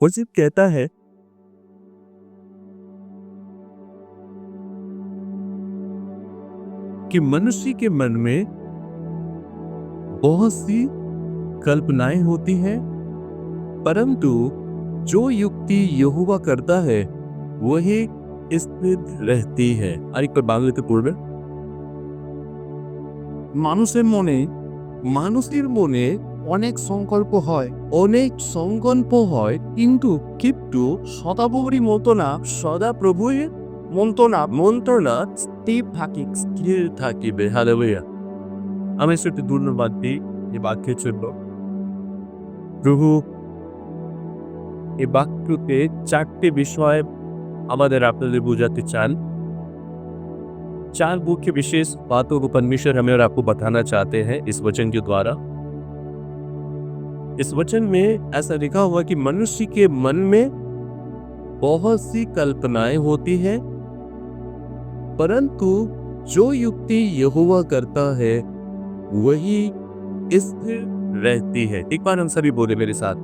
वचन कहता है कि मनुष्य के मन में बहुत सी कल्पनाएं होती हैं, परंतु जो युक्ति यहोवा करता है वही स्थिर रहती है। আরেকবার বাংলাতে পড়বেন। মানুষের মনে অনেক সংকল্প হয়, কিন্তু সদাপ্রভুরই মন্ত্রণা স্থির থাকিবে। হালেলুয়া। আমি একটু ধন্যবাদ দিই এই বাক্যের জন্য। প্রভু এই বাক্যতে 4टे বিষয় আমাদের আপনাদের बुझाते चान। 4 मुख्य विशेष बातों को परमेश्वर हमें और आपको बताना चाहते हैं इस वचन के द्वारा। इस वचन में ऐसा लिखा हुआ कि मनुष्य के मन में बहुत सी कल्पनाएं होती हैं, परंतु जो युक्ति यहोवा करता है वही स्थिर रहती है। एक बार हम सभी बोले मेरे साथ,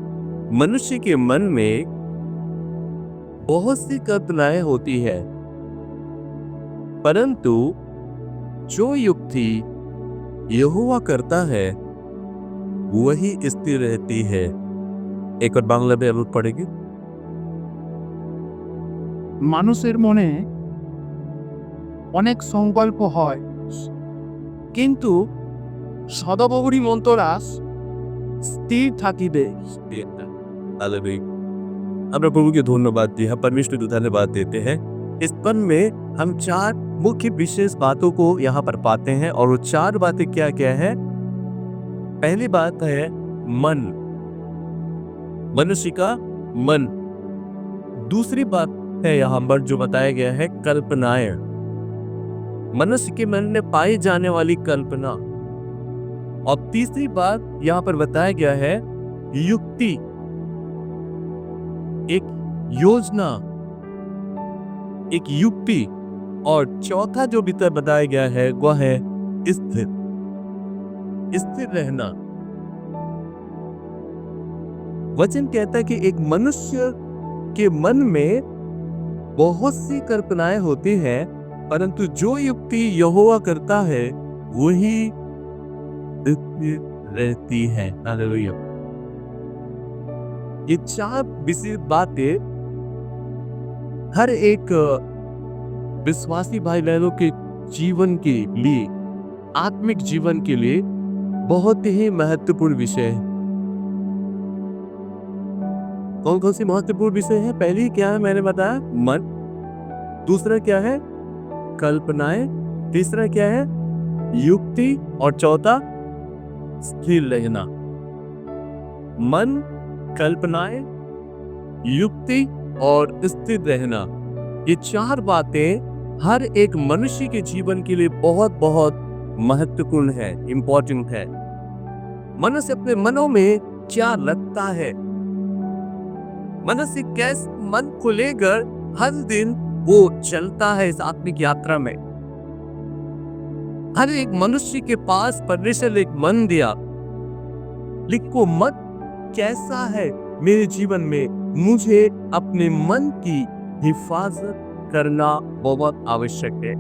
मनुष्य के मन में बहुत सी कल्पनाएं होती है, परंतु जो युक्ति यहोवा करता है वही स्थिर रहती है। एक और बांग्ला में अनुरोध पढ़ेंगे। মানুষের মনে অনেক সংকল্প হয়, কিন্তু সদাপ্রভুরই মন্ত্রণা স্থির থাকিবে। हालेलुया। আমরা প্রভুকে ধন্যবাদ দিই, हम परमेश्वर को धन्यवाद देते हैं। इस पन में हम 4 मुख्य विशेष बातों को यहाँ पर पाते हैं, और वो 4 बातें क्या क्या है। पहली बात है मन, मनुष्य का मन। दूसरी बात है यहाँ पर जो बताया गया है कल्पनाएं, मनुष्य के मन में पाई जाने वाली कल्पना। और तीसरी बात यहाँ पर बताया गया है युक्ति, एक योजना, एक युक्ति। और चौथा जो भीतर बताया गया है वह है स्थिर रहना। वचन कहता है कि एक मनुष्य के मन में बहुत सी कल्पनाएं होती हैं, परंतु जो युक्ति यहोवा करता है वही स्थिर रहती है। हालेलुया। ये 4 विशेष बातें हर एक विश्वासी भाई बहनों के जीवन के लिए, आत्मिक जीवन के लिए बहुत ही महत्वपूर्ण विषय है। कौन कौन सी महत्वपूर्ण विषय है? पहली क्या है मैंने बताया, मन। दूसरा क्या है, कल्पनाएं। तीसरा क्या है, युक्ति। और चौथा स्थिर रहना। मन, कल्पनाएं, युक्ति और स्थिर रहना, ये 4 बातें हर एक मनुष्य के जीवन के लिए बहुत बहुत महत्वपूर्ण है, इंपॉर्टेंट है। मनुष्य अपने मनों में क्या लगता है, मनुष्य कैसे मन को लेकर हर दिन वो चलता है इस आत्मिक यात्रा में। हर एक मनुष्य के पास परमेश्वर ने एक मन दिया, लिखो मन कैसा है मेरे जीवन में, मुझे अपने मन की हिफाजत करना बहुत आवश्यक है।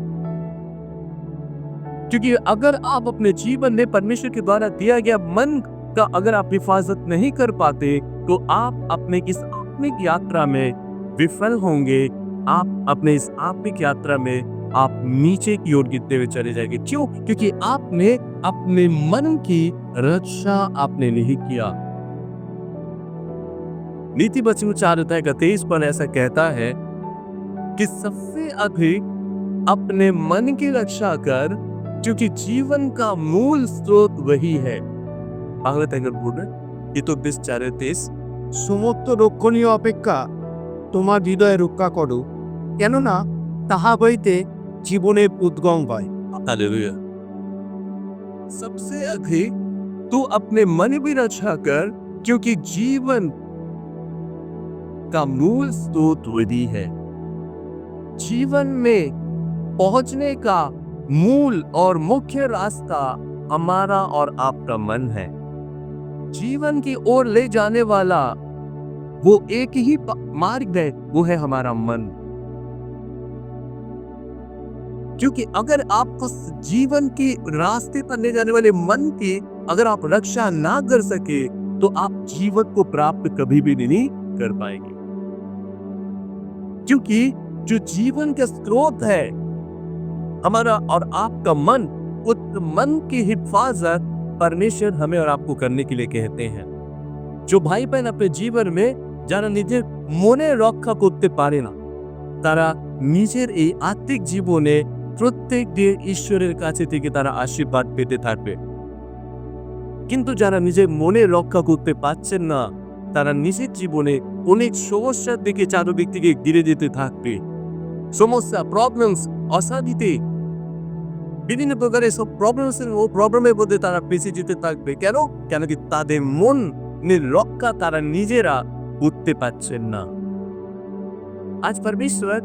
क्योंकि अगर आप अपने जीवन में परमेश्वर के द्वारा दिया गया मन का अगर आप हिफाजत नहीं कर पाते तो आप अपने इस आत्मिक यात्रा में विफल होंगे। आप अपने इस आत्मिक यात्रा में आप नीचे की ओर गिरते हुए चले जाएंगे। क्यों? क्योंकि आपने अपने मन की रक्षा आपने नहीं किया। नीति वचन 4:23 पर ऐसा कहता है कि सबसे अधिक अपने मन की रक्षा कर, क्योंकि जीवन का मूल स्रोत वही है। बांग्ला থেকে বলবেন, তো 4:23 সমস্ত রক্ষণীয় অপেক্ষা তোমার হৃদয়ে রক্ষা করো, কেননা তাহা হইতে জীবনের উদ্গম হয়। हालेलुया। सबसे अधिक तू अपने मन की रक्षा कर, क्योंकि जीवन का मूल स्रोत वही है। जीवन में पहुंचने का मूल और मुख्य रास्ता हमारा और आपका मन है। जीवन की ओर ले जाने वाला वो एक ही मार्ग है, वो है हमारा मन। क्योंकि अगर आप उस जीवन के रास्ते पर ले जाने वाले मन की अगर आप रक्षा ना कर सके तो आप जीवन को प्राप्त कभी भी नहीं कर पाएंगे। क्योंकि जो जीवन का स्रोत है हमारा और आपका मन, उस मन की हिफाजत परमेश्वर हमें और आपको करने के लिए कहते हैं। जो भाई बहन अपने जीवन में যারা নিজের মনে রক্ষা করতে পারে না তারা নিজের এই আত্মিক জীবনে প্রত্যেক দিন ঈশ্বরের কাছে থেকে তারা আশীর্বাদ পেতে থাকবে। কিন্তু যারা নিজের মনে রক্ষা করতে পারছেন না তারা নিজের জীবনে অনেক সমস্যার দিকে চারদিক থেকে ঘিরে যেতে থাকবে। সমস্যা, প্রবলেমস, অশান্তিতে বিভিন্ন প্রকারের সব প্রবলেমের মধ্যে তারা পেঁচে যেতে থাকবে। কেন? কেন কি তাদের মনের রক্ষা তারা নিজেরা করতে পারছেন না। आज परमेश्वर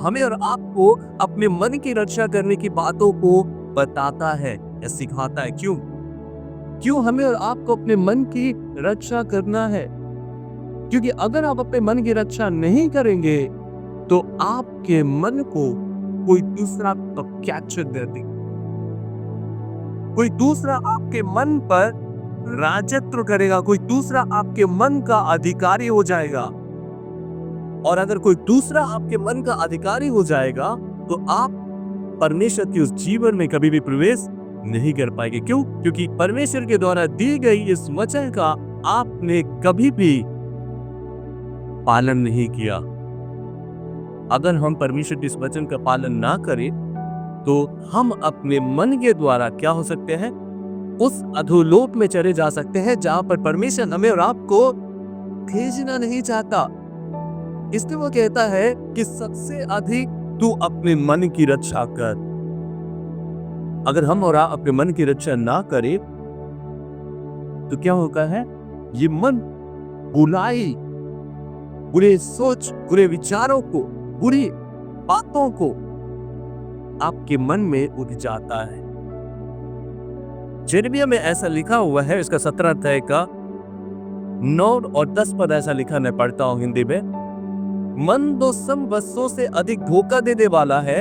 हमें और आपको अपने मन की रक्षा करने की बातों को बताता है या सिखाता है। क्यों हमें और आपको अपने मन की रक्षा करना है? क्योंकि अगर आप अपने मन की रक्षा नहीं करेंगे तो आपके मन को कोई दूसरा कैप्चर कर देगा। कोई दूसरा आपके मन पर राजत्व करेगा, कोई दूसरा आपके मन का अधिकारी हो जाएगा। और अगर कोई दूसरा आपके मन का अधिकारी हो जाएगा तो आप परमेश्वर के उस जीवन में कभी भी प्रवेश नहीं कर पाएंगे। क्यों? क्योंकि परमेश्वर के द्वारा दी गई इस वचन का आपने कभी भी पालन नहीं किया। अगर हम परमेश्वर के इस वचन का पालन ना करें तो हम अपने मन के द्वारा क्या हो सकते हैं? उस अधोलोक में चले जा सकते हैं जहां पर परमेश्वर हमें और आपको भेजना नहीं चाहता। इसलिए वो कहता है कि सबसे अधिक तू अपने मन की रक्षा कर। अगर हम और आप अपने मन की रक्षा ना करें तो क्या होगा है? ये मन बुराई, बुरे सोच, बुरे विचारों को, बुरी बातों को आपके मन में उठ जाता है। यिर्मयाह में ऐसा लिखा हुआ है, इसका 17 अध्याय का 9 और 10 पद ऐसा लिखा, मैं पढ़ता हूं हिंदी में। मन तो सब वस्तुओं से अधिक धोखा देने वाला है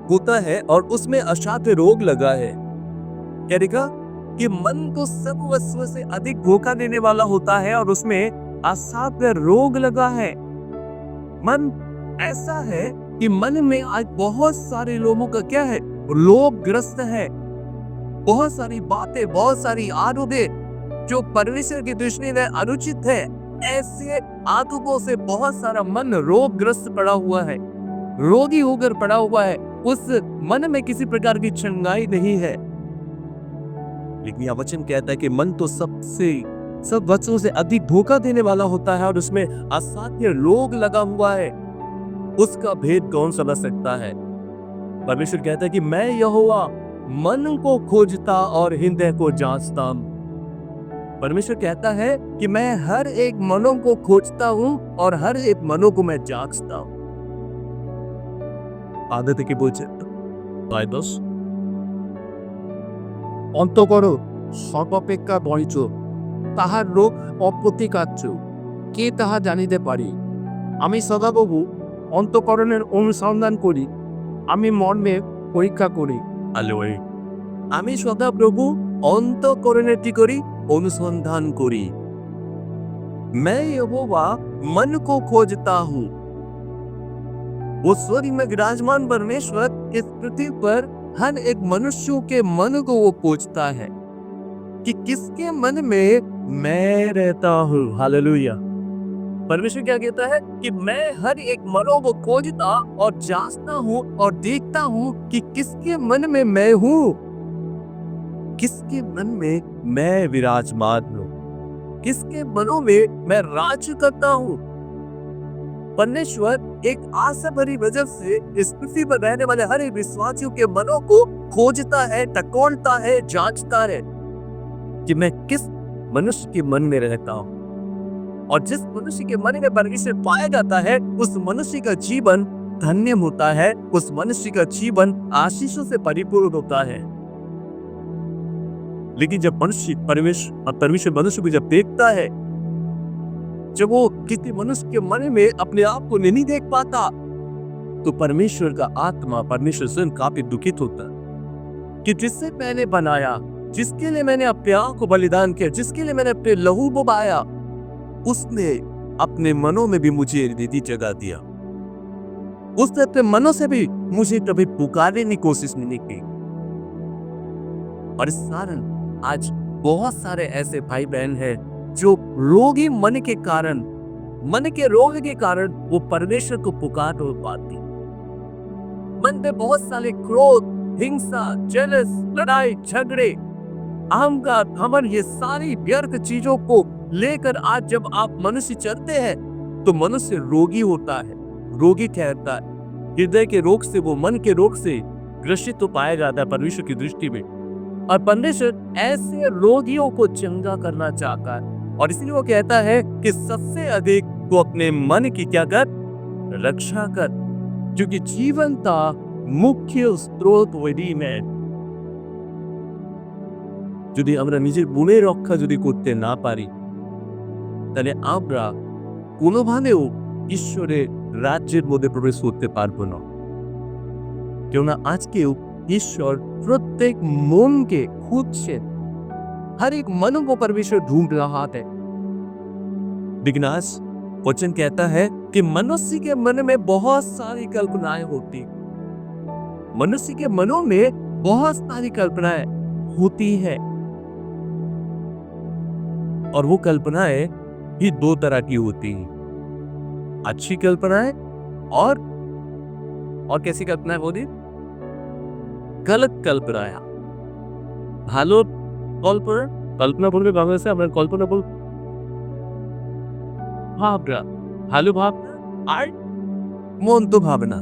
होता है और उसमें असाध्य रोग लगा है। क्या लिखा? कि मन तो सब वस्तुओं से अधिक धोखा देने वाला होता है और उसमें असाध्य रोग लगा है। मन ऐसा है कि मन में आज बहुत सारे लोगों का क्या है? रोगग्रस्त है। बहुत सारी बातें, बहुत सारी आदतें जो परमेश्वर की दृष्टि में अनुचित है, ऐसे आदतों से बहुत सारा मन रोगग्रस्त पड़ा हुआ है, रोगी होकर पड़ा हुआ है। उस मन में किसी प्रकार की चंगाई नहीं है। लेकिन यह वचन कहता है कि मन तो सब वस्तुओं से अधिक धोखा देने वाला होता है और उसमें असाध्य रोग लगा हुआ है। उसका भेद कौन समझ सकता है? परमेश्वर कहता है कि मैं यहोवा मन को खोजता और हृदय को जांचता हूं। परमेश्वर कहता है कि मैं हर एक मनों को खोजता हूं और हर एक मनों को मैं जांचता हूं। आदत की बोझ অন্তঃকর সর্বাপেক্ষা বঞ্চ, তাহার রোগ অপ্রতিকার্য, কে তাহা জানিতে পারি? আমি সদাপ্রভু অন্তঃকরণের অনুসন্ধান করি, আমি মর্মে পরীক্ষা করি। আলোয় আমি সদাপ্রভু অন্তঃকরণের কি করি? অনুসন্ধান করি। मैं यहोवा मन को खोजता हूं। वो स्वर्ग में विराजमान परमेश्वर इस पृथ्वी पर हर एक मनुष्यों के मन को वो पूछता है कि किसके मन में मैं रहता हूं। हालेलुया। परमेश्वर क्या कहता है कि मैं हर एक मनों को खोजता और जांचता हूं और देखता हूं कि किसके मन में मैं हूं, किसके मन में मैं विराजमान हूं, किसके मनों में मैं राज्य करता हूं। परमेश्वर एक आशा भरी वजह से इस पृथ्वी पर रहने वाले हर एक विश्वासियों के मनों को खोजता है, टटोलता है, जांचता है कि मैं किस मनुष्य के मन में रहता हूं। और जिस मनुष्य के मन में परमेश्वर पाया जाता है उस मनुष्य का जीवन धन्य होता है, उस मनुष्य का जीवन आशीषों से परिपूर्ण होता है। लेकिन जब मनुष्य परमेश्वर मनुष्य को जब देखता है जब वो किसी मनुष्य के मन में अपने आप को नहीं देख पाता, तो परमेश्वर का आत्मा, परमेश्वर स्वयं काफी दुखित होता है कि जिससे पहले बनाया, जिसके लिए मैंने अपने आप को बलिदान किया, जिसके लिए मैंने अपने लहू बहाया, उसने अपने मनों में भी मुझे दीदी जगह दिया। उसने अपने मनों से भी मुझे कभी पुकारने की कोशिश नहीं की। और इस कारण आज बहुत सारे ऐसे भाई बहन हैं जो रोगी मन के कारण, मन के रोग के कारण वो परमेश्वर को पुकार नहीं पाती। मन में बहुत सारे क्रोध, हिंसा, जेलस, लड़ाई झगड़े, अहंकार, घमंड, ये सारी व्यर्थ चीजों को लेकर आज जब आप मनुष्य चलते हैं तो मनुष्य रोगी होता है, रोगी ठहरता है। हृदय के रोग से, वो मन के रोग से ग्रसित तो पाया जाता है परमेश्वर की दृष्टि में। और परमेश्वर ऐसे रोगियों को चंगा करना चाहता है, और इसलिए वो कहता है कि सबसे अधिक तो अपने मन की क्या कर, रक्षा कर, क्योंकि जीवन का मुख्य स्रोत वही है। যদি আমরা নিজের মনে রক্ষা যদি করতে না পারি, তাহলে আমরা কোনোভাবেও ঈশ্বরের রাজ্যের মধ্যে প্রবেশ করতে পারবো না। কেননা আজকেও ঈশ্বর প্রত্যেক মনকে খুঁজছেন, हर एक मन को परमेश्वर ढूंढ रहा है। लेकिन आज वचन कहता है कि मनुष्य के मन में बहुत सारी कल्पनाएं होती, मनुष्य के मनों में बहुत सारी कल्पनाएं होती है, और वो कल्पनाएं ही दो तरह की होती हैं, अच्छी कल्पनाएं और कैसी कल्पनाएं होती, गलत कल्पनाएं। ভালো কল্পনা বলবে বাংলাদেশে আমরা কল্পনা বল, ভাবনা, ভালো ভাবনা আর মন্দ ভাবনা,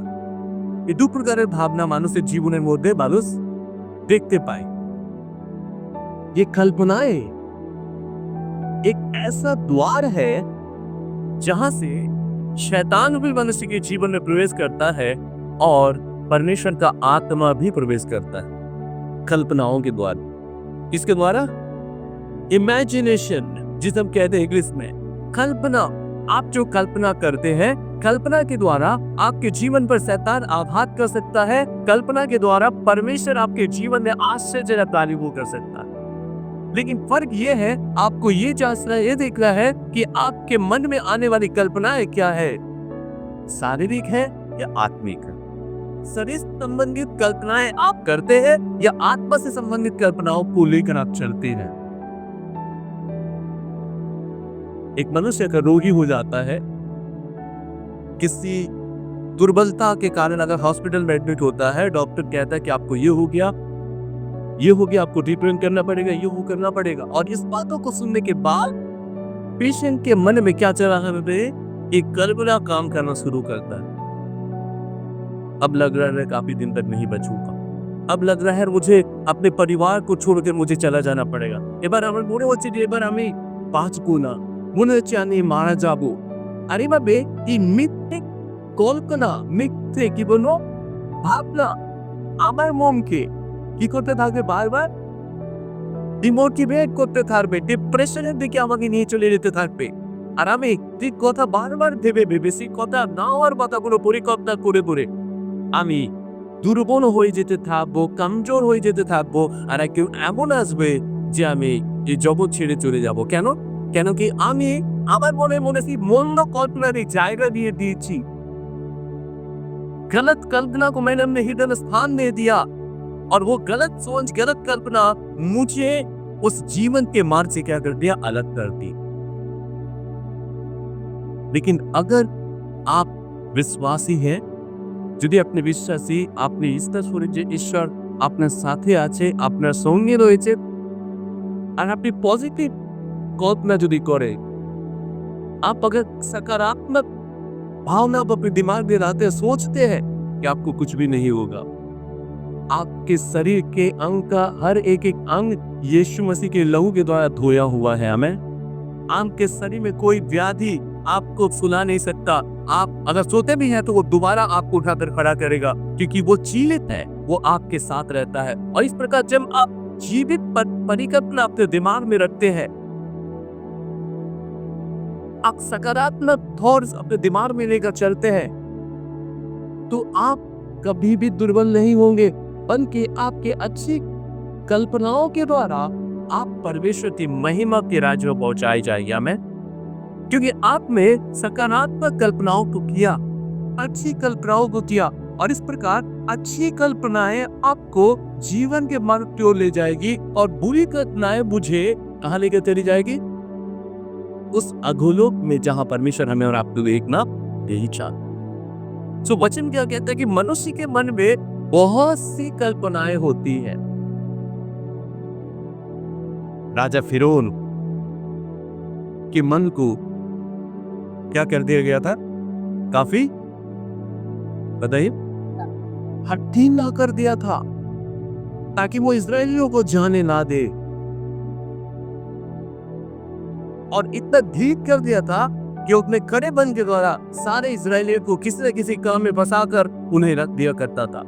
এই দু প্রকারের ভাবনা মানুষের জীবনের মধ্যে মানুষ দেখতে পায়। ये कल्पनाएं एक ऐसा द्वार है जहां से शैतान भी मनुष्य के जीवन में प्रवेश करता है और परमेश्वर का आत्मा भी प्रवेश करता है, कल्पनाओं के द्वारा। इसके द्वारा इमेजिनेशन, जिसे हम कहते हैं इंग्लिश में, कल्पना। आप जो कल्पना करते हैं, कल्पना के द्वारा आपके जीवन पर शैतान आघात कर सकता है, कल्पना के द्वारा परमेश्वर आपके जीवन में आश्चर्यजनक कार्य वो कर सकता है। लेकिन फर्क ये है, आपको ये जांचना, ये देखना है कि आपके मन में आने वाली कल्पनाएं क्या है, शारीरिक है या आत्मिक है। शरीर संबंधित कल्पनाएं आप करते हैं या आत्मा से संबंधित कल्पनाओं को लेकर आप चलते हैं। एक मनुष्य का रोगी हो जाता है, किसी दुर्बलता के कारण अगर हॉस्पिटल में एडमिट होता है, डॉक्टर कहता है कि आपको ये हो गया, आपको ट्रीटमेंट करना पड़ेगा, ये वो करना पड़ेगा। और इस बातों को सुनने के बाद पेशेंट के मन में क्या चला है, एक कल्पना काम करना शुरू करता है। अब लग रहा है काफी दिन तक नहीं बचूंगा, अब लग रहा है मुझे अपने परिवार को छोड़कर मुझे चला जाना पड़ेगा, এবার আমার মনে হচ্ছে যে এবার আমি বাঁচবো না, মনে হচ্ছে আমি মারা যাব। আর এভাবে এই মিথ্যে কল্পনা, মিথ্যে কি বলবো ভাবনা আমার মনকে কি করতে থাকবে, বারবার ডিমোটিভেট করতে থাকবে, ডিপ্রেশনের দিকে আমাকে নিয়ে চলে যেতে থাকবে। আর আমি ঠিক কথা বারবার ভেবে ভেবে সেই কথা না হওয়ার কথাগুলো পরিকল্পনা করে করে আমি দুর্বল হয়ে যেতে থাকবো, কমজোর হয়ে যেতে থাকবো। আর কেউ এমন আসবে যে আমি এই জগৎ ছেড়ে চলে যাব। কেন? কেন কি আমি আমার মনে মনে সেই মন্দ কল্পনার জায়গা দিয়ে দিয়েছি, गलत कल्पना को मैंने अपने हृदय में स्थान दे दिया, और वो गलत सोच, गलत कल्पना मुझे उस जीवन के मार्ग से क्या कर दिया, अलग कर दी। लेकिन अगर आप विश्वासी हैं, যদি আপনি বিশ্বাসী, আপনি বিশ্বাস করেন যে ঈশ্বর আপনার সাথে আছে, আপনার সঙ্গে রয়েছে, আর আপনি পজিটিভ कल्पना যদি করে, आप अगर सकारात्मक भावना अपने दिमाग में लाते हैं, सोचते हैं कि आपको कुछ भी नहीं होगा, आपके शरीर के अंग का हर एक एक अंग यीशु मसीह के लहू के द्वारा धोया हुआ है। हमें आपके शरीर में कोई व्याधि आपको सुला नहीं सकता। आप अगर सोते भी हैं तो वो दोबारा आपको उठाकर खड़ा करेगा, क्योंकि वो जीवित है, वो आपके साथ रहता है। और इस प्रकार जब आप जीवित परिकल्पना अपने दिमाग में रखते हैं, आप सकारात्मक थॉट्स अपने दिमाग में लेकर चलते हैं तो आप कभी भी दुर्बल नहीं होंगे, बल्कि आपके अच्छी कल्पनाओं के द्वारा आप परमेश्वर की महिमा के राज्य में पहुंचाई जाएगी। आमीन। क्योंकि आपने सकारात्मक कल्पनाओं को किया, अच्छी कल्पनाओं को किया, और इस प्रकार अच्छी कल्पनाएं आपको जीवन के मार्ग की ओर ले जाएगी और बुरी कल्पनाएं मुझे कहां लेकर चली जाएगी? उस अधोलोक में जहां परमेश्वर हमें और आपको एक ना यही चाहता। तो वचन क्या कहता है कि मनुष्य के मन में बहुत सी कल्पनाएं होती हैं। राजा फिरौन के मन को क्या कर दिया गया था? काफी बताइए, हट्टी ना कर दिया था ताकि वो इस्राएलियों को जाने ना दे, और इतना ढीठ कर दिया था कि उसने खड़े बन के द्वारा सारे इस्राएलियों को किसी न किसी काम में फंसाकर उन्हें रख दिया करता था।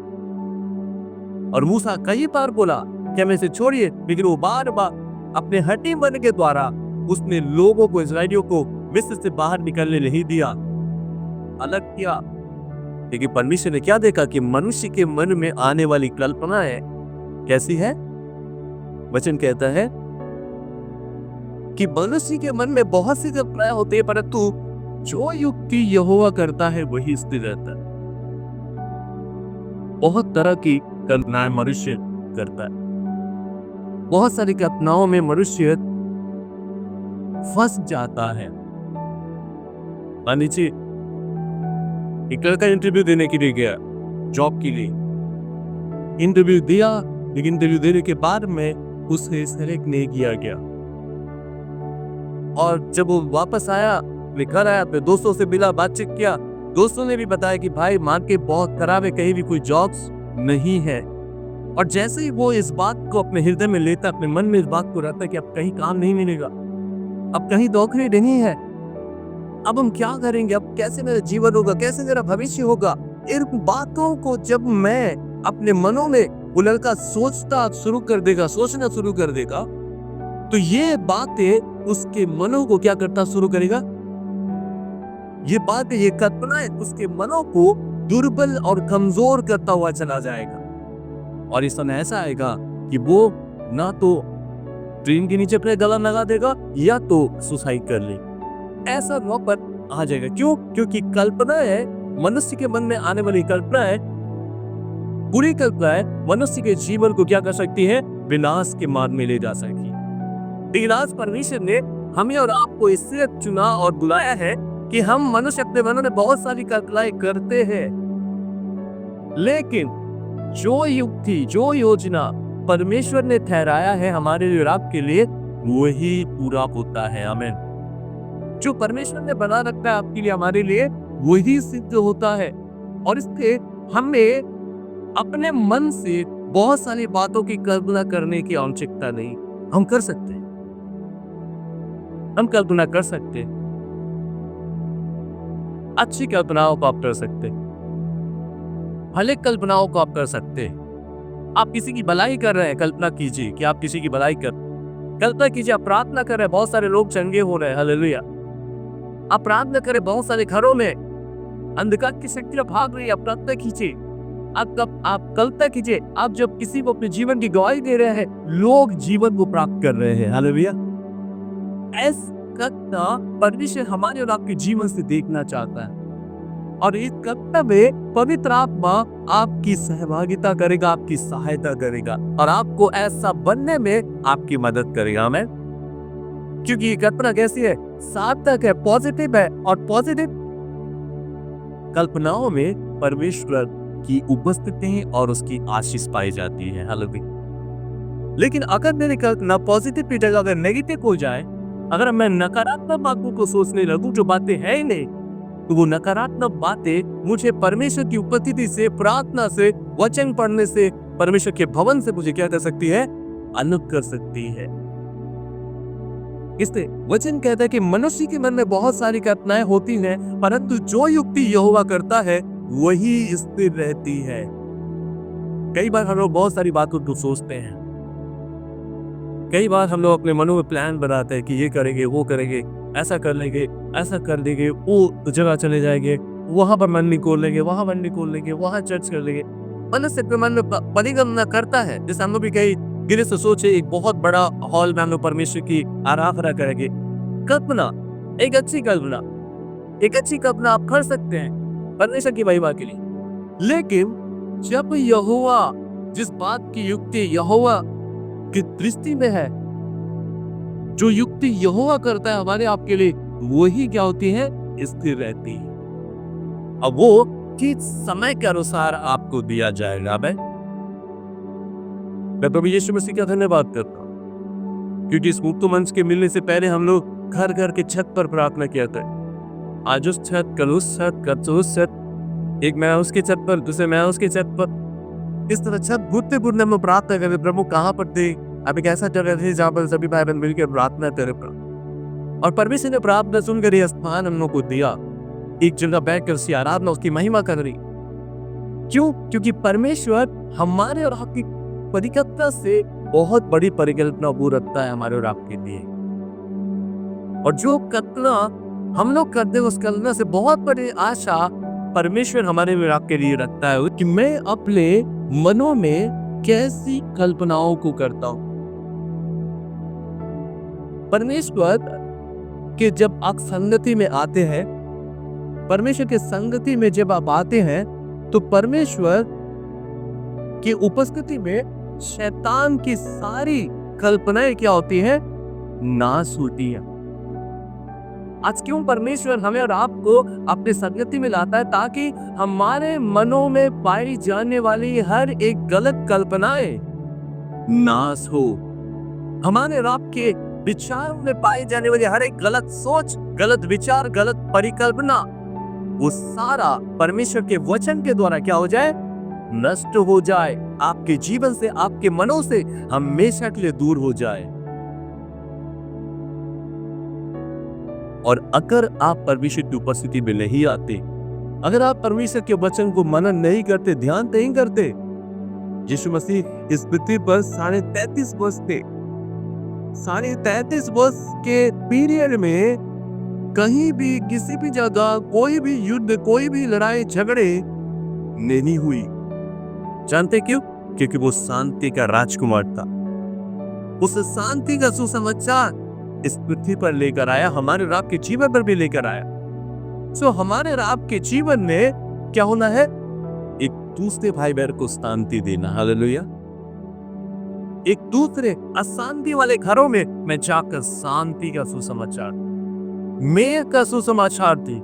और मूसा कई बार बोला कि हमें इसे छोड़िए, लेकिन वो बार बार अपने हट्टी मन के द्वारा उसने लोगों को, इस्राएलियों को मिस्र से बाहर निकलने नहीं दिया, अलग किया। लेकिन परमेश्वर ने क्या देखा कि मनुष्य के मन में आने वाली कल्पनाएं कैसी है? वचन कहता है कि मनुष्य के मन में बहुत सी कल्पनाएं होती है, परंतु जो युक्ति यहोवा करता है वही स्थिर रहता है। बहुत तरह की कल्पनाएं मनुष्य करता है, बहुत सारी कल्पनाओं में मनुष्य फंस जाता है। मान लीजिए एक लड़का इंटरव्यू देने के लिए गया, जॉब के लिए इंटरव्यू दिया, लेकिन इंटरव्यू देने के बाद में उसे सेलेक्ट नहीं किया गया। और जब वो वापस आया, घर आया, अपने दोस्तों से मिला, बातचीत किया, दोस्तों ने भी बताया कि भाई मार्केट बहुत खराब है, कहीं भी कोई जॉब्स नहीं है। और जैसे ही वो इस बात को अपने हृदय में लेता, अपने मन में इस बात को रहता कि अब कहीं काम नहीं मिलेगा, अब कहीं नौकरी नहीं है, अब हम क्या करेंगे, अब कैसे मेरा जीवन होगा, कैसे मेरा भविष्य होगा। इन बातों को जब मैं अपने मनों में, वो लड़का सोचना शुरू कर देगा, तो ये बातें उसके मनों को क्या करता शुरू करेगा? ये बातें, ये कल्पनाएं उसके मनों को दुर्बल और कमजोर करता हुआ चला जाएगा। और इस समय ऐसा आएगा कि वो ना तो ट्रेन के नीचे अपने गला लगा देगा या तो सुसाइड कर ले। ऐसा नौबत आ जाएगा। क्यों? क्योंकि कल्पनाएं, मनुष्य के मन में आने वाली कल्पनाएं, बुरी कल्पनाएं मनुष्य के जीवन को क्या कर सकती है? विनाश के मार्ग में ले जा सकती है। लेकिन आज परमेश्वर ने हमें और आपको इससे चुना और बुलाया है कि हम मनुष्य अपने मनों में बहुत सारी कल्पनाएं करते हैं, लेकिन जो युक्ति, जो योजना परमेश्वर ने ठहराया है हमारे लिए और आपके लिए, वही पूरा होता है। आमीन। जो परमेश्वर ने बना रखा है आपके लिए, हमारे लिए, वही सिद्ध होता है। और इससे हमें अपने मन से बहुत सारी बातों की कल्पना करने की आवश्यकता नहीं। हम कर सकते हैं, हम कल्पना कर सकते हैं, अच्छी कल्पनाओं को आप कर सकते हैं, भले कल्पनाओं को आप कर सकते हैं। आप किसी की भलाई कर रहे हैं, कल्पना कीजिए कि आप किसी की भलाई कल्पना कीजिए, आप प्रार्थना कर रहे हैं, बहुत सारे लोग चंगे हो रहे हैं, हालेलुया। आप प्रार्थना करें, बहुत सारे घरों में अंधकार की शक्तियां भाग रही है, आप प्रार्थना कीजिए। आप कल्पना कीजिए, आप जब किसी को अपने जीवन की गवाही दे रहे हैं, लोग जीवन को प्राप्त कर रहे हैं, हालेलुया। ऐसा परमेश्वर हमारे और आपके जीवन से देखना चाहता है। और इस कल्पना में पवित्र आत्मा आपकी सहभागिता करेगा, आपकी सहायता करेगा और आपको ऐसा बनने में आपकी मदद करेगा। मैं क्योंकि ये कल्पना कैसी है? सार्थक है, पॉजिटिव है, और पॉजिटिव कल्पनाओं में परमेश्वर की उपस्थिति और उसकी आशीष पाई जाती है। हालेलुया। लेकिन अगर मेरी कल्पना पॉजिटिव की जगह अगर नेगेटिव हो जाए, अगर मैं नकारात्मक बातों को सोचने लगूं जो बातें है ही नहीं, तो वो नकारात्मक बातें मुझे परमेश्वर की उपस्थिति से, प्रार्थना से, वचन पढ़ने से, परमेश्वर के भवन से मुझे क्या कर सकती है? अलग कर सकती है। इसलिए वचन कहता है कि मनुष्य के मन में बहुत सारी कल्पनाएं होती हैं, परंतु जो युक्ति यहोवा करता है वही स्थिर रहती है। कई बार हम लोग बहुत सारी बातों को सोचते हैं, कई बार हम लोग अपने मनों में प्लान बनाते हैं कि ये करेंगे, वो करेंगे, ऐसा कर लेंगे, ऐसा कर देंगे, वो जगह चले जाएंगे, वहां पर मन निकोल लेंगे, वहां मन निकोल लेंगे, वहां चर्च कर लेंगे। मनुष्य के मन में परिकल्पना करता है। जैसे हम लोग भी कहीं गिरे से सोचे एक बहुत बड़ा हॉल में हम लोग परमेश्वर की आराधना करेंगे। कल्पना, एक अच्छी कल्पना, एक अच्छी कल्पना आप कर सकते हैं परमेश्वर की महिमा के लिए। लेकिन जब यहोवा, जिस बात की युक्ति यहोवा की दृष्टि में है, जो युक्ति यहोवा करता है हमारे आपके लिए, वही क्या होती है? स्थिर रहती है। अब वो कि समय के अनुसार आपको दिया जाएगा। मैं प्रभु यीशु मसीह का धन्यवाद करता हूँ, क्योंकि इस मुक्त मंच के मिलने से पहले हम लोग घर घर के छत पर प्रार्थना किया था। आज उस छत, कल उस छत, कल उस छत, एक मैं उसके छत पर, दूसरे मैं उसके छत पर, इस तरह छत घुटते घुटने में प्रार्थना कर रहे। प्रभु कहाँ पर थे? अब एक ऐसा जगह थे जहाँ पर सभी भाई बहन मिलकर प्रार्थना कर रहे, और परमेश्वर ने प्रार्थना सुनकर यह स्थान हम लोग को दिया, एक जगह बैठकर उसकी आराधना, उसकी महिमा कर रही। क्यों? क्योंकि परमेश्वर हमारे और आपकी परिकल्पना से बहुत बड़ी परिकल्पना वो रखता है हमारे और आपके लिए। और जो कल्पना हम लोग करते हैं, उस कल्पना से बहुत बड़ी आशा परमेश्वर हमारे और आपके लिए रखता है कि मैं अपने मनों में कैसी कल्पनाओं को करता हूं। परमेश्वर के जब आप संगति में आते हैं, परमेश्वर के संगति में जब आप आते हैं, तो परमेश्वर की उपस्थिति में शैतान की सारी कल्पनाएं क्या होती हैं? नाश होती है। आज क्यों परमेश्वर हमें और आपको अपने संगति में लाता है? ताकि हमारे मनों में पाई जाने वाली हर एक गलत कल्पनाएं नाश हो। हमारे और आपके विचारों में पाई जाने वाली हर एक गलत सोच, गलत विचार, गलत परिकल्पना, वो सारा परमेश्वर के वचन के द्वारा क्या हो जाए? नष्ट हो जाए, आपके जीवन से, आपके मनों से हमेशा के लिए दूर हो जाए। और अगर आप परमेश्वर की उपस्थिति में नहीं आते, अगर आप परमेश्वर के वचन को मनन नहीं करते, ध्यान नहीं करते, यीशु मसीह इस पृथ्वी पर 33.5 वर्ष थे। 33.5 वर्ष के पीरियड में कहीं भी, किसी भी जगह कोई भी युद्ध, कोई भी लड़ाई झगड़े नहीं हुई। जानते क्यों? क्योंकि वो शांति का राजकुमार था। उस शांति का सुसमाचार इस पृथ्वी पर लेकर आया, हमारे और आपके जीवन पर भी लेकर आया। सो हमारे और आपके जीवन में क्या होना है? एक दूसरे भाई बहन को शांति देना। हालेलुया। एक दूसरे अशांति वाले घरों में मैं जाकर शांति का सुसमाचार, मेल का सुसमाचार दी।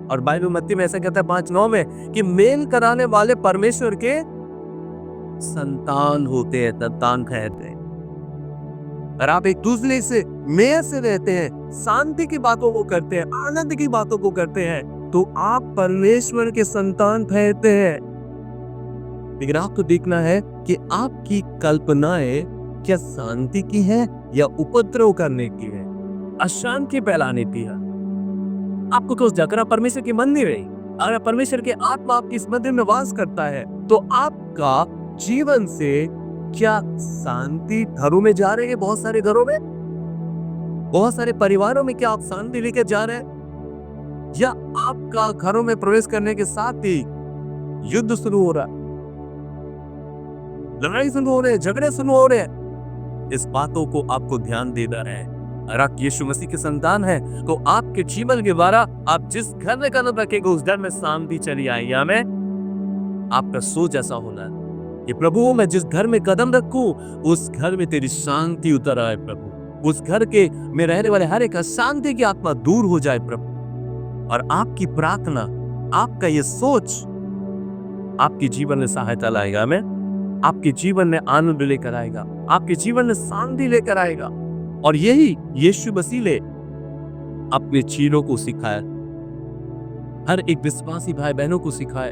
और बाइबल मत्ती में ऐसा कहता है 5:9 में कि मेल कराने वाले परमेश्वर के संतान होते हैं, संतान कहते हैं। और आप एक दूसरे से मेल से रहते हैं, शांति की बातों को करते हैं, आनंद की बातों को करते हैं, तो आप परमेश्वर के संतान ठहरते हैं। लेकिन आपको देखना है कि आपकी कल्पनाएं क्या शांति की है या उपद्रव करने की है, अशांति फैलाने की है। आपको कुछ जगह परमेश्वर के मंदिर है, अगर परमेश्वर के आत्मा आपके इस मंदिर में वास करता है, तो आपका जीवन से क्या शांति घरों में जा रही है? बहुत सारे घरों में, बहुत सारे परिवारों में क्या आप शांति लेकर जा रहे हैं? या आपका घरों में प्रवेश करने के साथ ही युद्ध शुरू हो रहा है, लड़ाई शुरू हो रहे हैं, झगड़े शुरू हो रहे हैं? इस बातों को आपको ध्यान देना है। अगर आप यीशु मसीह के संतान हैं, तो आपके जीवन के द्वारा आप जिस घर में कदम रखेंगे, उस घर में शांति चली आएगी। हमें आपका सोच ऐसा होना है कि प्रभु, मैं जिस घर में कदम रखूं, उस घर में तेरी शांति उतर आए प्रभु। उस घर के में रहने वाले हर एक अशांति की आत्मा दूर हो जाए प्रभु। और आपकी प्रार्थना, आपका ये सोच आपके जीवन में सहायता लाएगा। हमें आपके जीवन में आनंद लेकर आएगा, आपके जीवन में शांति लेकर आएगा। और यही यीशु मसीह ने अपने चेलों को सिखाया, हर एक विश्वासी भाई बहनों को सिखाया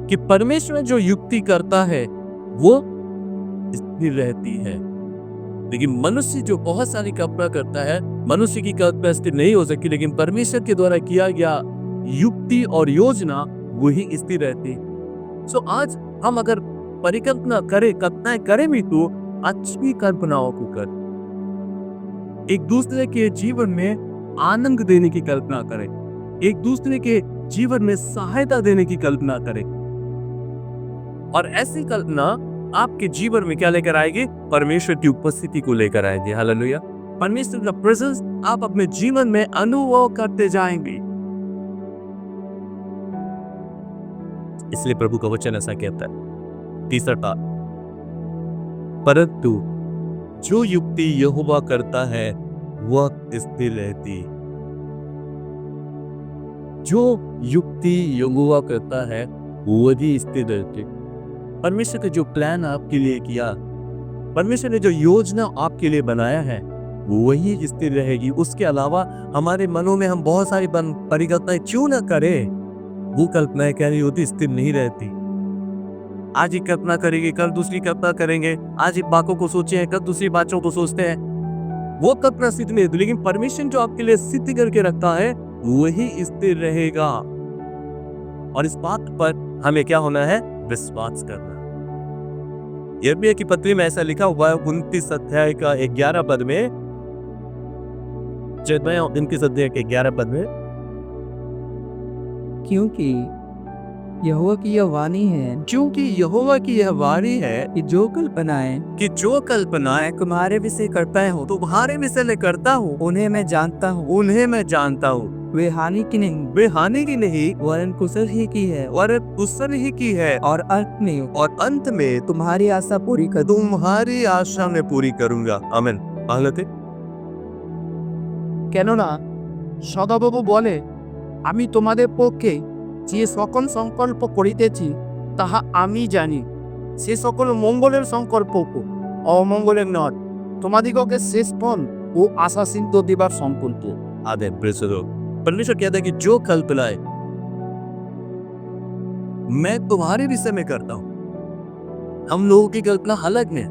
कि परमेश्वर जो युक्ति करता है वो स्थिर रहती है। लेकिन मनुष्य जो बहुत सारी कल्पना करता है, मनुष्य की कल्पना स्थिर नहीं हो सकती, लेकिन परमेश्वर के द्वारा किया गया युक्ति और योजना वही स्थिर रहती। सो आज हम अगर परिकल्पना करें, कल्पनाएं करें भी, तो अच्छी कल्पनाओं को कर, एक दूसरे के जीवन में आनंद देने की कल्पना करें, एक दूसरे के जीवन में सहायता देने की कल्पना करें। और ऐसी कल्पना आपके जीवन में क्या लेकर आएगी? परमेश्वर की उपस्थिति को लेकर आएगी। हालेलुया। परमेश्वर का प्रेजेंस आप अपने जीवन में अनुभव करते जाएंगे। इसलिए प्रभु का वचन ऐसा कहता है, तीसरा पाठ, परंतु जो युक्ति यहोवा करता है वह स्थिर रहती। जो युक्ति यहोवा करता है वही स्थिर रहती। परमेश्वर ने जो प्लान आपके लिए किया, परमेश्वर ने जो योजना आपके लिए बनाया है वही स्थिर रहेगी। उसके अलावा हमारे मनों में हम बहुत सारी परिकल्पनाएं क्यों ना करें, वो कल्पनाएं कह रही होती स्थिर नहीं रहती। आज एक कल्पना करेंगे, कल दूसरी कल्पना करेंगे, आज एक बातों को सोचे हैं, कल दूसरी बातों को सोचते हैं, वो कल्पना सिद्ध नहीं होती। लेकिन परमेश्वर जो आपके लिए सिद्ध करके रखता है वही स्थिर रहेगा। और इस बात पर हमें क्या होना है? विश्वास करना। यिर्मयाह की पत्री में ऐसा लिखा हुआ है 29 अध्याय का 11 पद में, यिर्मयाह 29 अध्याय के 11 पद में, क्योंकि यहोवा की यह वाणी है क्योंकि यहोवा की यह वाणी है कि जो कल्पनाएं कि जो कल्पनाएं तुम्हारे विषय करता हूँ तुम्हारे विषय में करता हूँ उन्हें मैं जानता हूँ। उन्हें मैं जानता हूँ। वे हानि की नहीं वे हानि की नहीं वरन कुशल ही की है, और कुशल ही की है, और अंत में तुम्हारी आशा पूरी कर तुम्हारी आशा में पूरी करूंगा। आमीन। आहलते কেননা সদাপ্রভু বলে, আমি তোমাদের পক্ষে যে সকল সংকল্প করিতেছি তাহা আমি জানি, সে সকল মঙ্গলের সংকল্প, অমঙ্গলের নয়, তোমাদিগকে শেষ ফল ও আশা সিদ্ধ দিবার সংকল্প। आदे प्रेसरो परमेश्वर कहता है कि जो कल्पनाएं मैं तुम्हारे विषय में करता हूं। हम लोगों की कल्पना अलग है,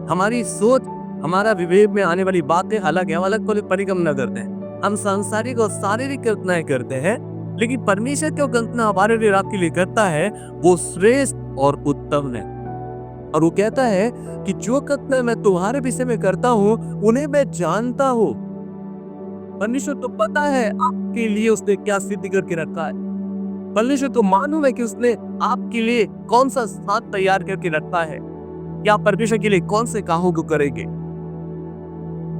हमारी सोच, हमारा विवेक में आने वाली बातें अलग है, हम अलग को परिकल्पना करते हैं। हम सांसारिक और शारीरिक कल्पनाएं करते हैं, लेकिन परमेश्वर जो कल्पना हमारे लिए आपके लिए करता है वो श्रेष्ठ और उत्तम है। और वो कहता है कि जो कल्पना मैं तुम्हारे विषय में करता हूं उन्हें मैं जानता हूं। परमेश्वर तो पता है आपके लिए उसने क्या सिद्ध करके रखा है। परमेश्वर तो मालूम है कि उसने आपके लिए कौन सा साथ तैयार करके रखा है, या परमेश्वर के लिए कौन से कामों को करेंगे।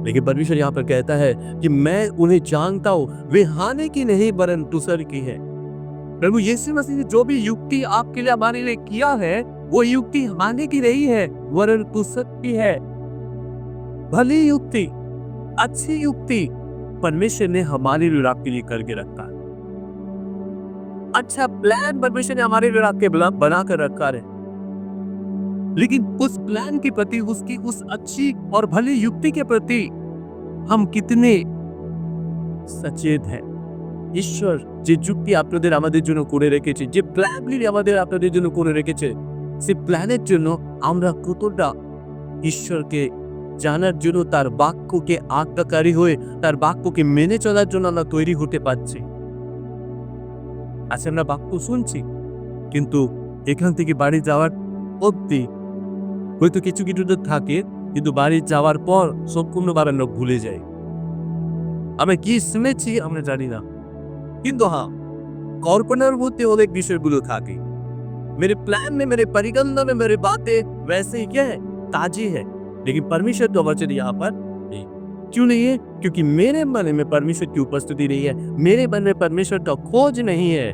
लेकिन परमेश्वर यहाँ पर कहता है कि मैं उन्हें जानता हूं, वे हानि की नहीं वरन कुशल की है। प्रभु यीशु मसीह ने जो भी युक्ति आपके लिए हमारे लिए किया है वो युक्ति हानि की नहीं है वरन कुशल की है। भली युक्ति, अच्छी युक्ति परमेश्वर ने हमारे लिए आपके लिए करके रखा है। अच्छा प्लान परमेश्वर ने हमारे लिए आपके बना कर रखा है, लेकिन उस प्लान के प्रति, उसकी उस अच्छी और भली युक्ति के प्रति हम कितने सचेत हैं। ঈশ্বর যে যুক্তি আপনাদের আমাদের জন্য করে রেখেছে, যে প্ল্যানগুলি আমাদের আপনাদের জন্য করে রেখেছে, সেই প্ল্যানের জন্য আমরা কতটা ঈশ্বরকে জানার জন্য, তার বাক্যকে আজ্ঞাকারী হয়ে তার বাক্যকে মেনে চলার জন্য আমরা তৈরি হতে পারছি। আচ্ছা আমরা বাক্য শুনছি, কিন্তু এখান থেকে বাড়ি যাওয়ার অবধি হয়তো কিছু কিছু থাকে, কিন্তু বাড়ি যাওয়ার পর সম্পূর্ণভাবে আমরা ভুলে যাই। আমরা কি শুনেছি আমরা জানি না, কিন্তু हाँ कल्पनाর মধ্যে অনেক বিষয়গুলো থাকে। मेरे प्लान में, मेरे परिकल्पना में, मेरी बातें वैसे ही क्या है, ताजी है, लेकिन परमेश्वर का वचन यहाँ पर नहीं। क्यों नहीं है? क्योंकि मेरे मन में परमेश्वर की उपस्थिति नहीं है, मेरे मन में परमेश्वर का खोज नहीं है।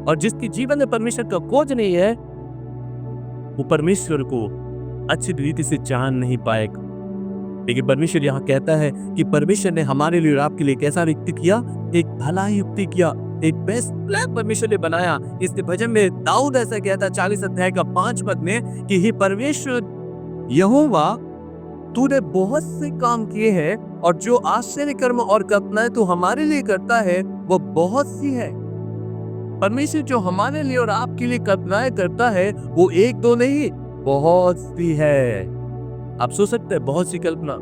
और जिसके जीवन में परमेश्वर का खोज नहीं है वो परमेश्वर को अच्छी रीति से जान नहीं पाएगा। लेकिन परमेश्वर यहाँ कहता है कि परमेश्वर ने हमारे लिए और आपके लिए कैसा युक्ति किया, एक भला युक्ति किया, एक बेस्ट प्लान परमेश्वर ने बनाया। इसके भजन में दाऊद ऐसा कहता है 40 अध्याय का 5 पद में कि हे परमेश्वर यहोवा, तूने बहुत से काम किए हैं और जो आश्चर्य कर्म और कल्पनाएं तू हमारे लिए करता है वो बहुत सी है। परमेश्वर जो हमारे लिए और आपके लिए कल्पनाएं करता है वो एक दो नहीं, बहुत सी है। आप सोच सकते हैं, बहुत सी कल्पना,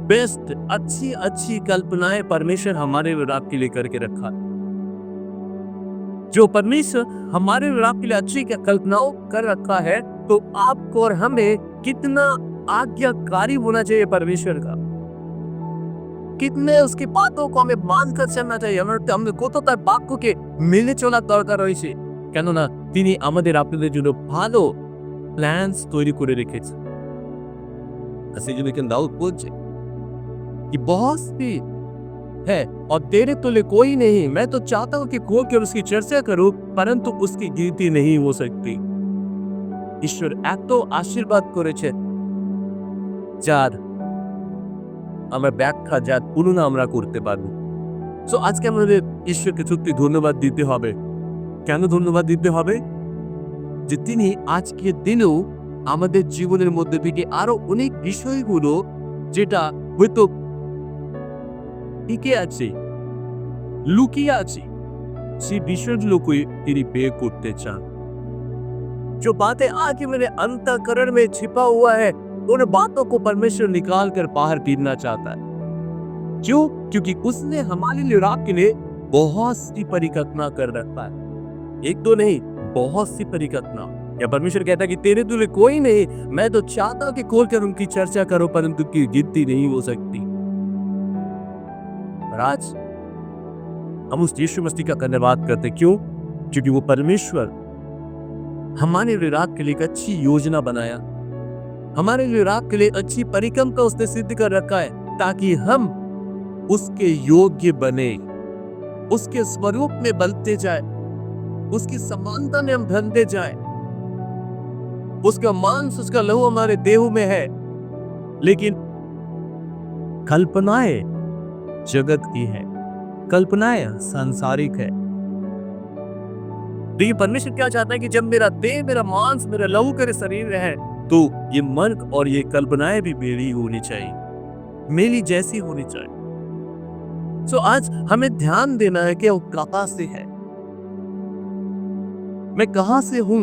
बेस्ट, अच्छी अच्छी कल्पनाएं परमेश्वर हमारे और आपके लिए करके रखा। जो परमेश्वर हमारे और आपके लिए अच्छी कल्पनाओं कर रखा है, तो आपको और हमें कितना आज्ञाकारी होना चाहिए परमेश्वर का। कितने उसकी बातों को हमें मानकर चलना चाहिए हमने কতটা বাক্যকে মেনে চলা দরকার রয়েছে কেননা তিনি আমাদের আপনাদের জন্য ভালো প্ল্যানস তৈরি করে রেখেছেন ऐसे जो लेकिन दाऊद बोलছে कि बहुत सी है और तेरे तुल्य कोई नहीं मैं तो चाहता हूं कि खोल कर उसकी चर्चा करूं परंतु उसकी गिनती नहीं हो सकती ঈশ্বর এত আশীর্বাদ করেছে যার আমরা ব্যাখ্যা যার তুলনা আমরা করতে পারবো সো আজকে আমাদের ঈশ্বরকে সত্যি ধন্যবাদ দিতে হবে কেন ধন্যবাদ দিতে হবে যে তিনি আজকের দিনেও আমাদের জীবনের মধ্যে থেকে আরো অনেক বিষয়গুলো যেটা হয়তো টিকে আছে লুকিয়ে আছে সেই বিষয়গুলোকে তিনি বের করতে চান जो बातें आके मेरे अंतःकरण में छिपा हुआ है उन बातों को परमेश्वर निकाल कर बाहर गिरना चाहता है क्यों क्योंकि उसने हमारे लिए रात के लिए बहुत सी परिकल्पना कर रखा है एक दो नहीं बहुत सी परिकल्पना या परमेश्वर कहता है कि तेरे तुल्य कोई नहीं मैं तो चाहता हूं कि खोल कर उनकी चर्चा करो परंतु की गिनती नहीं हो सकती और आज हम उस यीशु मसीह का धन्यवाद करते क्यों क्योंकि वो परमेश्वर हमारे लिए रात के लिए एक अच्छी योजना बनाया हमारे लिए रात के लिए अच्छी परिकल्पना उसने सिद्ध कर रखा है ताकि हम उसके योग्य बने उसके स्वरूप में बनते जाए उसकी समानता में हम ढलते जाए उसका मांस उसका लहू हमारे देह में है लेकिन कल्पनाएं जगत की है कल्पनाएं सांसारिक है देखिए परमेश्वर क्या चाहता है कि जब मेरा देह मेरा मांस मेरा लहू मेरे शरीर है तो ये मन और ये कल्पनाएं भी मेरी होनी चाहिए मेरी जैसी होनी चाहिए सो आज हमें ध्यान देना है कि वो कहां से है मैं कहां से हूं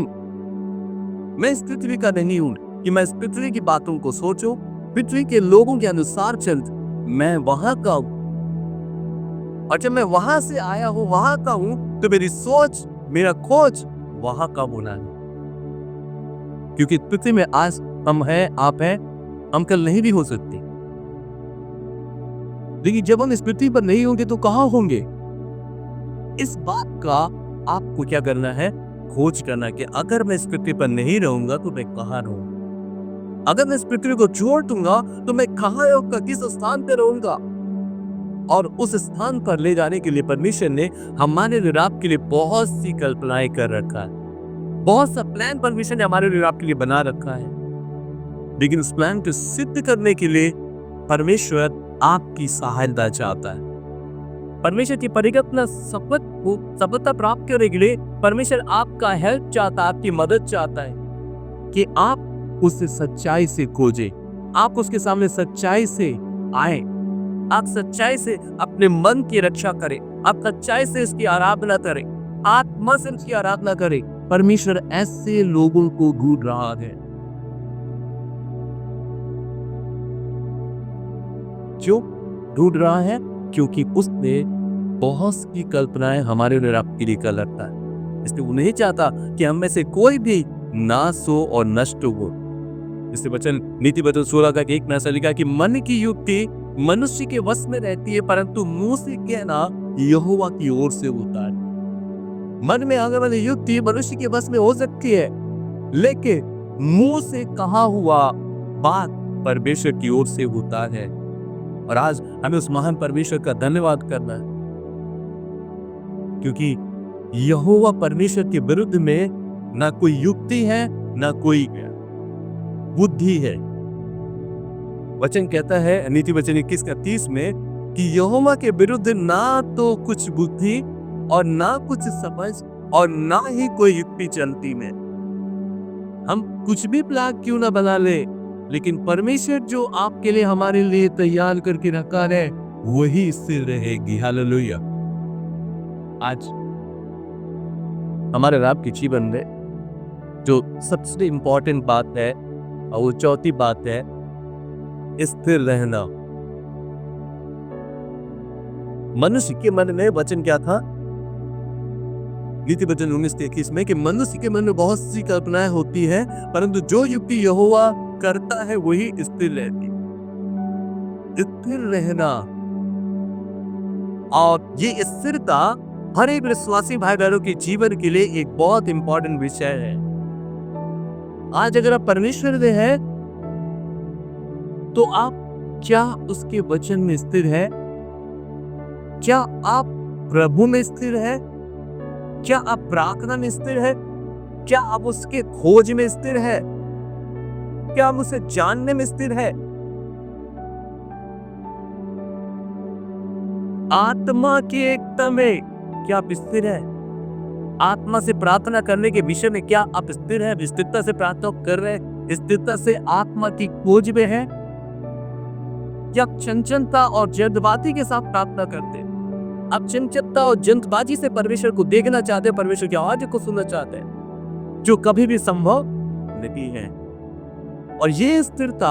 मैं इस पृथ्वी का नहीं हूं कि मैं इस पृथ्वी की बातों को सोचूं पृथ्वी के लोगों के अनुसार चल मैं वहां का हूं और जब मैं वहां से आया हूं वहां का हूं तो मेरी सोच मेरा खोज वहां का होना है क्योंकि पृथ्वी में आज हम हैं आप हैं हम कल नहीं भी हो सकते लेकिन जब हम इस पृथ्वी पर नहीं होंगे तो कहां होंगे इस बात का आपको क्या करना है खोज करना कि अगर मैं इस पृथ्वी पर नहीं रहूंगा तो मैं कहां रहूंगा अगर मैं इस पृथ्वी को छोड़ दूंगा तो मैं कहां रहूंगा किस स्थान पर रहूंगा और उस स्थान पर ले जाने के लिए परमेश्वर ने हमारे लिए रात के लिए बहुत सी कल्पनाएं कर रखा है बहुत सा प्लान परमेश्वर ने हमारे लिए रात के लिए बना रखा है लेकिन उस प्लान को सिद्ध करने के लिए परमेश्वर आपकी सहायता चाहता है परमेश्वर की परिकल्पना सफलता प्राप्त करने के लिए परमेश्वर आपका हेल्प चाहता है आपकी मदद चाहता है कि आप उसे सच्चाई से खोजें आप उसके सामने सच्चाई से आए आप सच्चाई से अपने मन की रक्षा करें आप सच्चाई से इसकी आराधना करें आत्मा से इसकी आराधना करें परमेश्वर ऐसे लोगों को ढूंढ रहा है क्यों ढूंढ रहा है क्योंकि उसने बहुत सी कल्पनाएं हमारे लिए आपके लिए कर रखा है इसलिए वो नहीं चाहता कि हम में से कोई भी नाश हो और नष्ट हो इससे वचन नीति वचन 16 का एक मैसेज लिखा कि मन की युक्ति मनुष्य के वश में रहती है परंतु मुंह से कहना यहोवा की ओर से होता है मन में आने वाली युक्ति मनुष्य के वश में हो सकती है लेकिन मुंह से कहा हुआ बात परमेश्वर की ओर से होता है और आज हमें उस महान परमेश्वर का धन्यवाद करना है क्योंकि यहोवा परमेश्वर के विरुद्ध में ना कोई युक्ति है ना कोई बुद्धि है वचन कहता है नीति वचन 21 का 30 में कि यहोवा के विरुद्ध ना तो कुछ बुद्धि और ना कुछ समझ और ना ही कोई युक्ति चलती में हम कुछ भी प्लान क्यों ना बना ले लेकिन परमेश्वर जो आपके लिए हमारे लिए तैयार करके रखा है वही स्थिर रहेगी हालेलुया आज हमारे रब के जीवन में जो सबसे इंपॉर्टेंट बात है और वो चौथी बात है स्थिर रहना मनुष्य के मन में वचन क्या था नीति वचन 19:21 में कि मनुष्य के मन में बहुत सी कल्पनाएं होती है परंतु जो युक्ति यहोवा करता है वही स्थिर रहती स्थिर रहना और ये स्थिरता हर एक विश्वासी भाई बहनों के जीवन के लिए एक बहुत इंपॉर्टेंट विषय है। आज अगर आप परमेश्वर में हैं तो आप क्या उसके वचन में स्थिर है? क्या आप प्रभु में स्थिर है? क्या आप प्रार्थना में स्थिर है? क्या आप उसके खोज में स्थिर है? क्या आप उसे जानने में स्थिर है? आत्मा की एकता में क्या आप स्थिर है? आत्मा से प्रार्थना करने के विषय में क्या आप स्थिर है? स्थिरता से प्रार्थना कर रहे हैं? स्थिरता से आत्मा की खोज में है? क्या चंचलता और जल्दबाजी के साथ प्रार्थना करते हैं? आप चंचलता और जल्दबाजी से परमेश्वर को देखना चाहते हैं, परमेश्वर की आवाज को सुनना चाहते हैं, जो कभी भी संभव नहीं है। और ये स्थिरता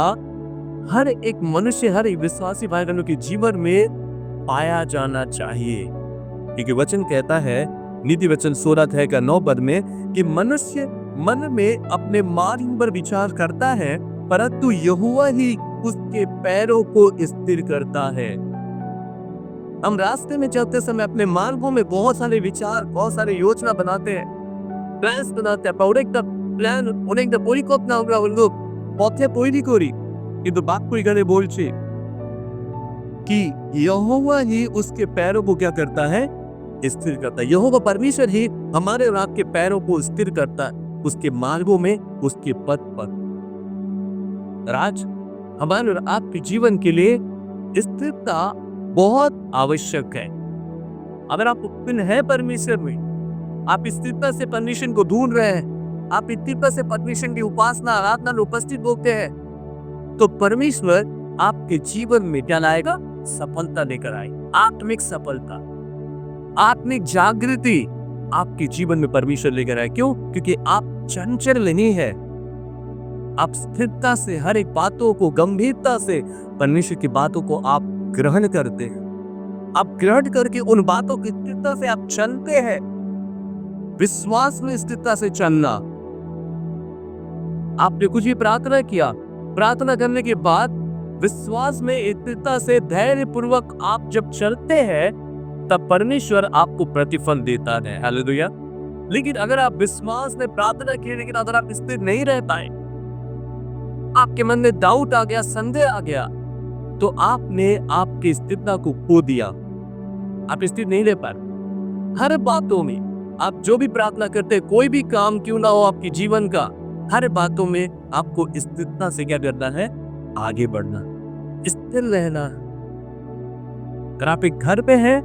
हर एक मनुष्य, हर एक विश्वासी भाई बहनों के जीवन में पाया जाना चाहिए, क्योंकि वचन कहता है, नीति वचन 16:9 में, कि मनुष्य मन में अपने मार्ग पर विचार करता है, परंतु यहोवा ही उसके पैरों को स्थिर करता है। हम रास्ते में चलते समय अपने मार्गों में बहुत सारे विचार, बहुत सारे योजना बनाते हैं, प्लान्स बनाते हैं, প্ল্যান অনেকটা পরিকল্পনা আমরা হলো পথে তৈরি করি, কিন্তু বাক্য এখানে বলছে कि यहोवा ही उसके पैरों को क्या करता है? स्थिर करता है। यहोवा परमेश्वर ही हमारे और आपके पैरों को स्थिर करता है, उसके मार्गों में, उसके पथ पर। आज हमारे और आपके जीवन के लिए स्थिरता बहुत आवश्यक है। अगर आप उत्पन्न है परमेश्वर में, आप स्थिरता से परमेश्वर को ढूंढ रहे हैं, आप स्थिरता से परमेश्वर की उपासना, आराधना में उपस्थित होते हैं, तो परमेश्वर आपके जीवन में क्या लाएगा? सफलता लेकर आए, आत्मिक सफलता, आत्मिक जागृति आपके जीवन में परमेश्वर लेकर आए। क्यों? क्योंकि आप चंचल नहीं है, आप स्थिरता से हर एक बातों को, गंभीरता से परमेश्वर की बातों को आप ग्रहण करते हैं। आप ग्रहण करके उन बातों की स्थिरता से आप चलते हैं। विश्वास में स्थिरता से चलना। आपने कुछ भी प्रार्थना किया, प्रार्थना करने के बाद विश्वास में स्थिरता से धैर्य पूर्वक आप जब चलते हैं, तब परमेश्वर आपको प्रतिफल देता है। हालेलुया। लेकिन अगर आप विश्वास में प्रार्थना किए, लेकिन अगर आप स्थिर नहीं रह पाए, आपके मन में डाउट आ गया, संदेह आ गया, तो आपने आपकी स्थिरता को खो दिया, आप स्थिर नहीं रह पाए। हर बातों में आप जो भी प्रार्थना करते हैं, कोई भी काम क्यों ना हो आपके जीवन का, हर बातों में आपको स्थिरता से क्या करना है? आगे बढ़ना, स्थिर रहना। अगर आप एक घर पे हैं,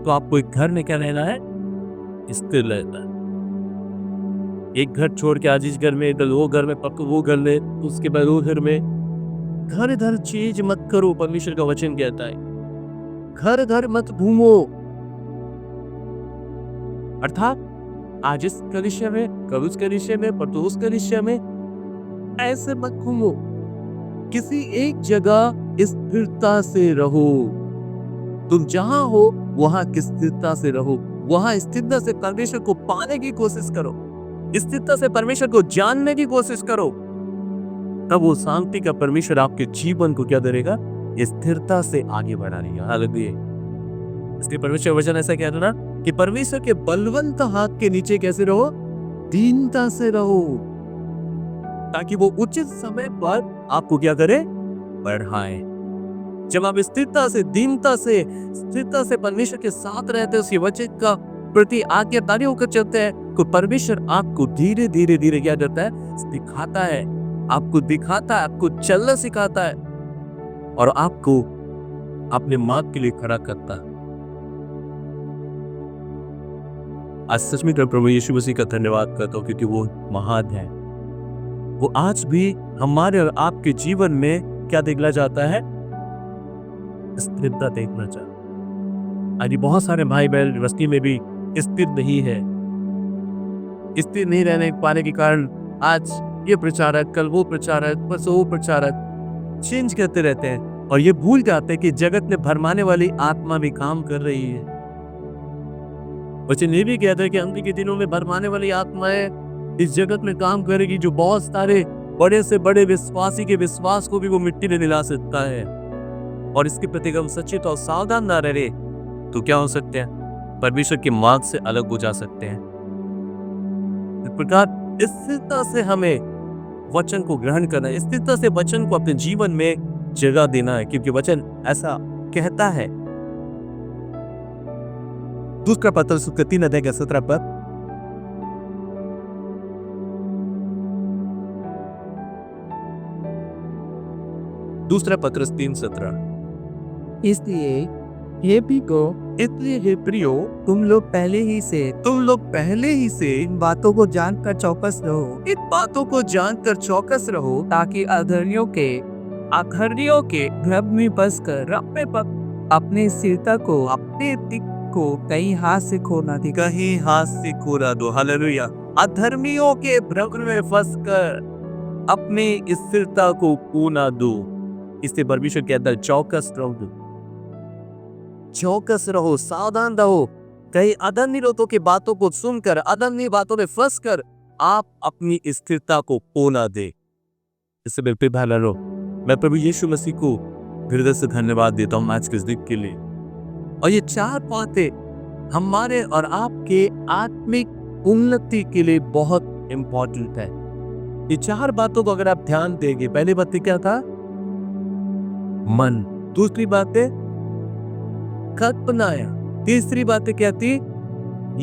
तो आपको एक घर में क्या रहना है? स्थिर रहना है। एक घर छोड़ के आज इस घर में, कल वो घर में, पक्का वो घर में, उसके बाद वो घर में। घर घर चीज मत करो, परमेश्वर का वचन कहता है। घर घर मत घूमो, अर्थात आज इस कलिसिया में, कल उस कलिसिया में, परसों उस कलिसिया में, ऐसे मत घूमो। किसी एक जगह स्थिरता से रहो। तुम जहां हो वहां की स्थिरता से रहो, वहां स्थिरता से परमेश्वर को पाने की कोशिश करो, स्थिरता से परमेश्वर को जानने की कोशिश करो। तब वो शांति का परमेश्वर आपके जीवन को क्या करेगा? स्थिरता से आगे बढ़ा देगा। हालेलुया। इसलिए परमेश्वर वचन ऐसा कहता ना कि परमेश्वर के बलवंत हाथ के नीचे कैसे रहो? दीनता से रहो, ताकि वो उचित समय पर आपको क्या करे? बढ़ाए। जब आप स्थिरता से, दीनता से, स्थिरता से परमेश्वर के साथ रहते हैं, उसके वचन का प्रति आज्ञाकारी होकर चलते हैं, तो परमेश्वर आपको धीरे धीरे धीरे क्या करता है? सिखाता है, आपको दिखाता है, आपको चलना सिखाता है, और आपको अपने मार्ग के लिए खड़ा करता है। आज सच में प्रभु यीशु मसीह का धन्यवाद करता हूँ, क्योंकि वो महान है। वो आज भी हमारे और आपके जीवन में क्या देखना चाहता है? स्थिरता देखना चाहता है। आज बहुत सारे भाई बहन यूनिवर्सिटी में भी स्थिर नहीं है। स्थिर नहीं रहने पाने के कारण आज ये प्रचारक, कल वो प्रचारक, बस वो प्रचारक चेंज करते रहते हैं, और ये भूल जाते हैं कि जगत में भरमाने वाली आत्मा भी काम कर रही है। वचन ये भी कहता है कि अंत के दिनों में भरमाने वाली आत्माएं इस जगत में काम करेगी, जो बहुत सारे बड़े से बड़े विश्वासी के विश्वास को भी वो मिट्टी में मिला सकता है। और इसके प्रति हम सचेत और सावधान ना रहे, तो क्या हो सकते हैं? परमेश्वर के मार्ग से अलग हो जा सकते हैं। इस प्रकार स्थिरता से हमें वचन को ग्रहण करना है, स्थिरता से वचन को अपने जीवन में जगह देना है, क्योंकि वचन ऐसा कहता है। दूसरा पत्रस 3:17 पर दूसरा पत्रस 3:17 इसलिए हे प्रियो, इसलिए हे प्रियो, तुम लोग पहले ही से इन बातों को जानकर चौकस रहो, इन बातों को जानकर चौकस रहो, ताकि अधर्मियों के भ्रम में बसकर अपने स्थिरता को अपने दिक को कहीं हाथ से खो ना दिखे। कहीं हाथ से खोना दो। हालेलुया। अधर्मियों के भ्रम में फंसकर अपने स्थिरता को खो ना दो। इससे परमेश्वर कहता है चौकस रहो, चौकस रहो, सावधान रहो। कहीं अधर्मी लोगों की बातों को सुनकर, अधर्मी बातों में फंसकर आप अपनी स्थिरता को खो ना दे। इससे बिल्कुल भला रहो। मैं प्रभु यीशु मसीह को हृदय से धन्यवाद देता हूँ आज के इस दिन के लिए। और ये 4 बातें हमारे और आपके आत्मिक उन्नति के लिए बहुत इंपॉर्टेंट है। ये 4 बातों को अगर आप ध्यान देंगे, पहली बात क्या था? मन। दूसरी बातें कल्पनाएं। तीसरी बातें क्या थी?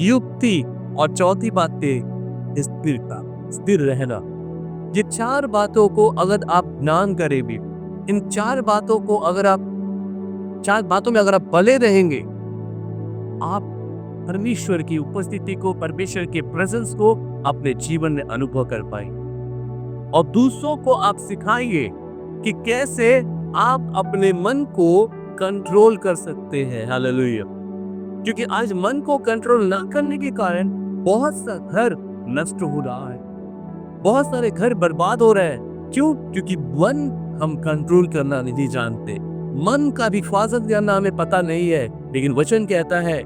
युक्ति। और चौथी बातें स्थिरता, स्थिर रहना। ये 4 बातों को अगर आप ध्यान करें भी, इन 4 बातों को अगर आप 4 बातों में अगर आप बले रहेंगे, आप परमेश्वर की उपस्थिति को, परमेश्वर के प्रेजेंस को अपने जीवन में अनुभव कर पाएंगे। और दूसरों को आप सिखाएंगे कि कैसे आप अपने मन को कंट्रोल कर सकते हैं। हालेलुया। क्योंकि आज मन को कंट्रोल ना करने के कारण बहुत सा घर नष्ट हो रहा है, बहुत सारे घर बर्बाद हो रहे हैं। क्यों? क्योंकि मन हम कंट्रोल करना नहीं जानते, मन का भी हिफाजत करना हमें पता नहीं है। लेकिन वचन कहता है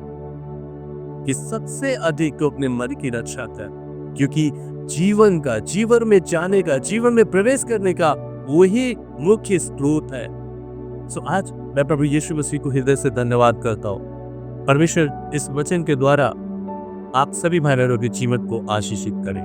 कि सबसे अधिक तो अपने मन की रक्षा कर, क्योंकि जीवन में जाने का, जीवन में प्रवेश करने का वही मुख्य स्रोत है। सो आज मैं प्रभु यीशु मसीह को हृदय से धन्यवाद करता हूँ। परमेश्वर इस वचन के द्वारा आप सभी भाई बहनों के जीवन को आशीषित करें।